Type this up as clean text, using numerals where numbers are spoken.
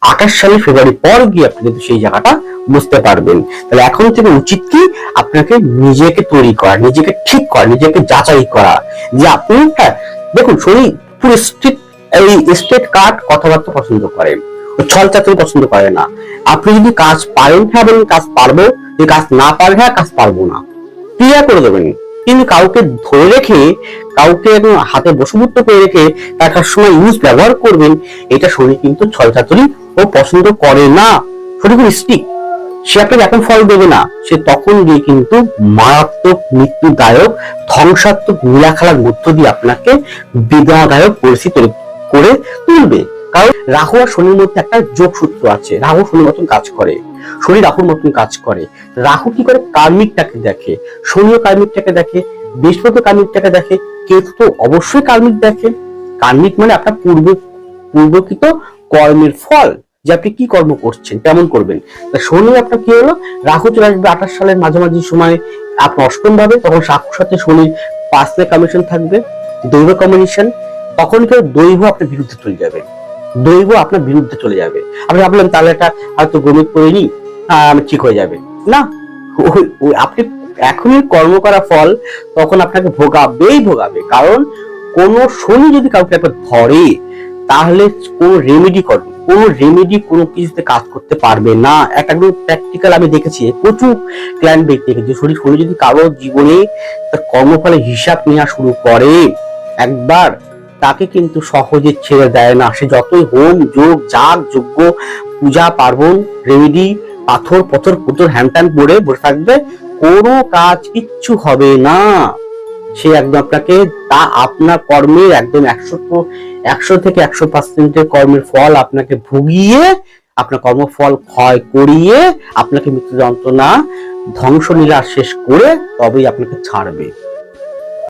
28 সালের ফেব্রুয়ারি পর গিয়ে আপনি কিন্তু সেই জায়গাটা বুঝতে পারবেন। তাহলে এখন থেকে উচিত কি আপনাকে নিজেকে তৈরি করা, নিজেকে ঠিক করা, নিজেকে যাচাই করা যে আপনি, হ্যাঁ দেখুন শনি পুরো স্টেট কাট কথাবার্তা পছন্দ করে, ছল চাতুরি পছন্দ করে না। আপনি যদি কাজ পারেন, হ্যাঁ বলেন কাজ পারবো, যদি কাজ না পারেন, হ্যাঁ কাজ পারবো না, ক্লিয়ার করে দেবেন। কিন্তু কাউকে ধরে রেখে, কাউকে একদম হাতে বশবর্তী করে রেখে তার সময় ইউজ ব্যবহার করবেন, এটা শনি কিন্তু ছল চাতুরি ও পছন্দ করে না। শনি খুব স্ট্রিক্ট, সে আপনাকে এখন ফল দেবে না, সে তখন গিয়ে কিন্তু মারাত্মক মৃত্যুদায়ক ধ্বংসাত্মক নীলাখালার মধ্য দিয়ে আপনাকে বেদনাদায়ক পরিস্থিতি করে তুলবে। কারণ রাহু আর শনির মধ্যে একটা যোগসূত্র আছে, রাহু শনির মতন কাজ করে, শনি রাহুর মতন কাজ করে। রাহু কি করে কার্মিকটাকে দেখে, শনিও কার্মিকটাকে দেখে, বৃহস্পতি কার্মিকটাকে দেখে, কেতু তো অবশ্যই কার্মিক দেখে। কার্মিক মানে আপনার পূর্বকৃত কর্মের ফল, যে আপনি কি কর্ম করছেন কেমন করবেন। শনি আপনার কি হলো, রাহু চলে আসবে 28 সালের মাঝামাঝি সময় আপনার অষ্টম ভাবে, তখন রাহুর সাথে শনির পার্সোনাল কম্বিনেশন থাকবে, দৈব কম্বিনেশন। তখন কেউ দৈব আপনার বিরুদ্ধে চলে যাবে, দৈব আপনার বিরুদ্ধে চলে যাবে। আপনি ভাবলেন তাহলে এটা হয়তো গণিত করে নি ঠিক হয়ে যাবে না, আপনি এখনই কর্ম করা ফল তখন আপনাকে ভোগাবেই ভোগাবে। কারণ কোন শনি যদি কাউকে একবার ধরে তাহলে কোনো রেমেডি কোনো কিছুতে কাজ করতে পারবে না। একটা প্র্যাকটিক্যাল আমি দেখেছি, প্রচুর ক্লায়েন্ট ব্যক্তি দেখেছি, শনি যদি কারো জীবনে তার কর্মফলে হিসাব নেওয়া শুরু করে একবার, তাকে কিন্তু সহজে ছেড়ে দেয় না। সে যতই হোম যোগ যাগ যজ্ঞ পূজা পার্বণ রেমেডি পাথর পথর পুতর হ্যান পড়ে বসে থাকবে, কোনো কাজ কিচ্ছু হবে না। সে একদম আপনাকে তা আপনার কর্মের একদম 100 থেকে 100% কর্মের ফল আপনাকে ভুগিয়ে, আপনার কর্মফল ক্ষয় করিয়ে, আপনাকে মৃত্যু যন্ত্রণা ধ্বংস লীলা শেষ করে তবেই আপনাকে ছাড়বে।